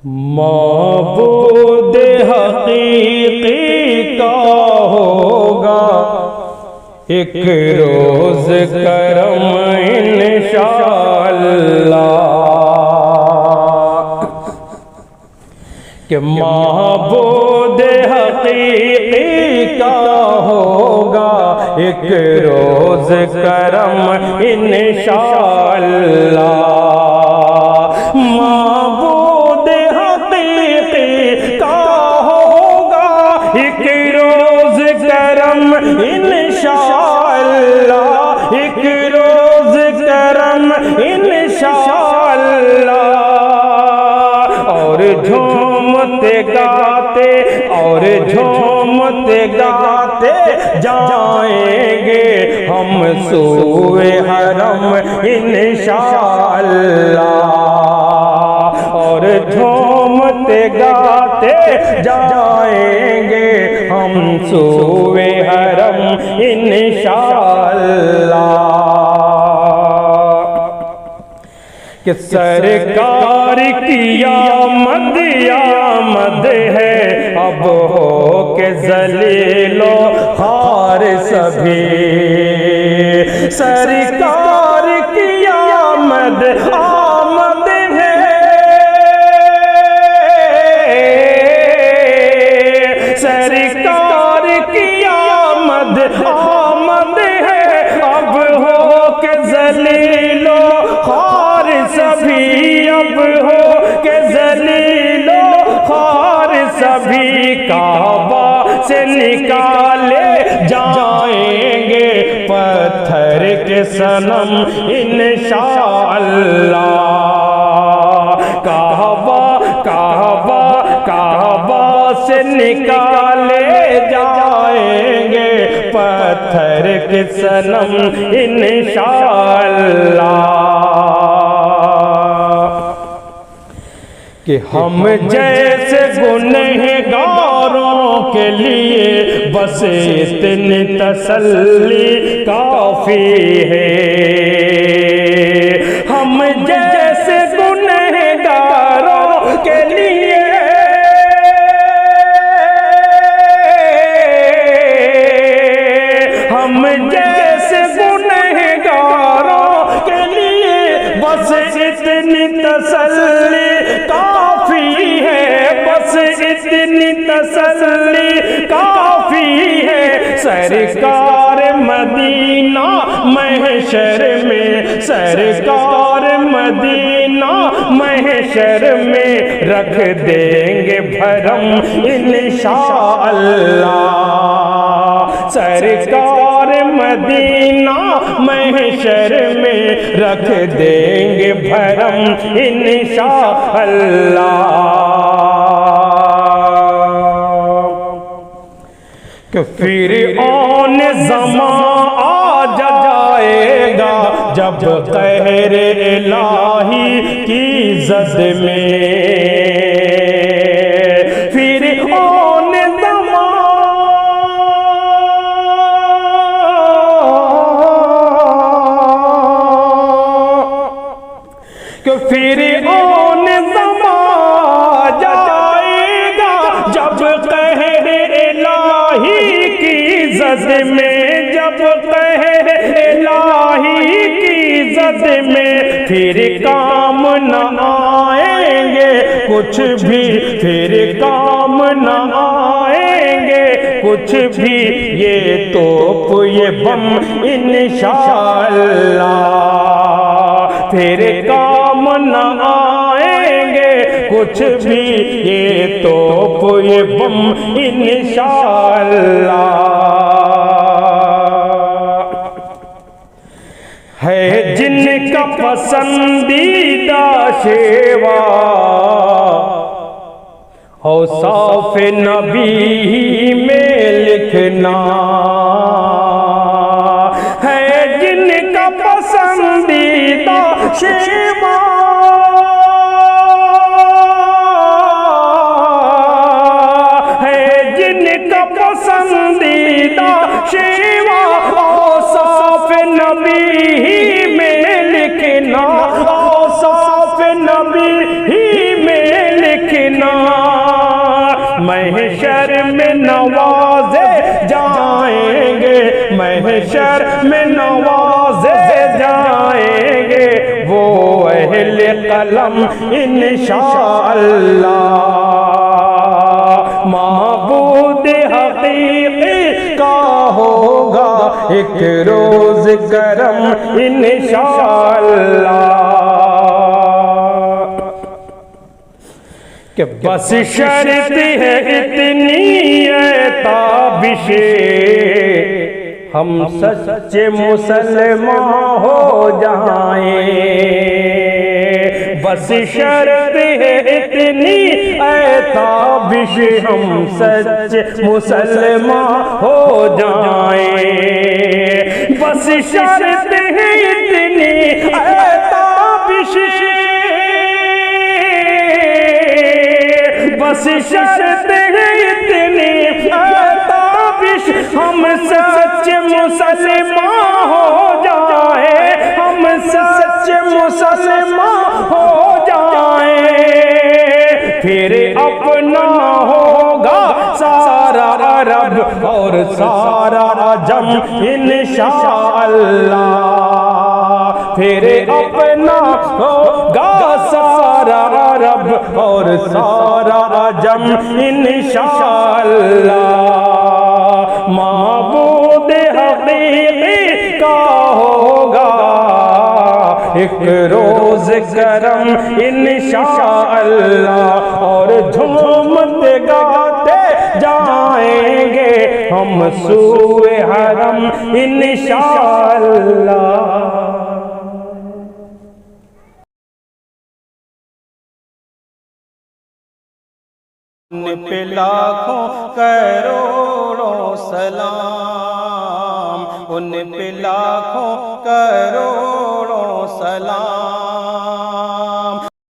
معبود حقیقی کا ہوگا ایک روز کرم انشاءاللہ، کہ معبود حقیقی کا ہوگا ایک روز کرم انشاءاللہ۔ معبود حقیقی کا ہوگا ایک روز کرم انشاءاللہ، ایک روز کرم انشاءاللہ۔ اور جھومتے گاتے اور جھومتے گاتے جائیں گے ہم سوئے حرم انشاءاللہ، اور جھومتے گاتے جائیں گے ہم سوئے حرم انشاءاللہ۔ کہ سرکار کی آمد آمد ہے، اب ہو کے ذلیل و خوار سبھی۔ سرکار کی آمد آمد ہے، سرکار کی آمد آمد ہے، اب ہو کے ذلیل و خوار سبھی، اب ہو کہ ذلیل و خوار سبھی۔ کعبہ سے نکالے جائیں گے پتھر کے صنم انشاءاللہ۔ کعبہ کعبہ کعبہ سے نکالے جائیں گے پتھر کے صنم انشاءاللہ۔ کہ ہم جیسے گنہگاروں کے لیے بس اتنی تسلی کافی ہے۔ ہم جیسے گنہگاروں کے لیے ہم جیسے گنہگاروں کے لیے بس اتنی تسلی کافی ہے، بس اتنی تسلی کافی ہے۔ سرکار مدینہ محشر میں، سرکار مدینہ محشر میں رکھ دیں گے بھرم انشاءاللہ۔ سرکار مدینہ محشر میں رکھ دیں گے بھرم انشاءاللہ۔ کہ فرعون زمان آ جائے گا جب قہر الہی کی زد میں، فرعون کہ فرعون زمان جائے گا جب قہر الہی کی زد میں، جب قہر الہی کی زد میں۔ پھر کام نہ آئیں گے کچھ بھی، پھر کام نہ آئیں گے کچھ بھی، یہ توپ یہ بم انشاءاللہ۔ پھر کام نہ آئیں گے کچھ بھی، یہ توپ یہ بم انشاءاللہ۔ ہے جن کا پسندیدہ شیوا اوصاف نبی میں لکھنا، ہے جن کا پسندیدہ شیوا ہے جن کا پسندیدہ شیوا اوصاف نبی میں لکھنا، اوصاف نبی میں لکھنا۔ محشر میں نوازے جائیں گے، محشر میں نوازے جائیں گے وہ اہل قلم انشاءاللہ۔ معبود حقیقی کا ہوگا ایک روز کرم انشاءاللہ، کہ بس شرط ہے اتنی تابش ہم سچے مسلمان ہو جائیں، بس شرط ہے اتنی تابش ہم سچے مسلمان ہو جائیں، بس شرط ہے اتنی تابش، بس شرط ہے اتنی تابش ہم سچے مسلمان ہو جائیں، ہم سچے مسلمان ہو جائیں، پھر اپنا ہوگا سارا عرب اور سارا عجم انشاءاللہ، پھر اپنا ہوگا سارا عرب اور سارا عجم انشاءاللہ۔ معبود حقیقی کا ہوگا ایک روز کرم انشاءاللہ، اور جھومتے گاتے جائیں گے ہم سوئے حرم انشاءاللہ۔ ان پہ لاکھوں کروڑوں سلام، ان پہ لاکھوں کروڑوں سلام۔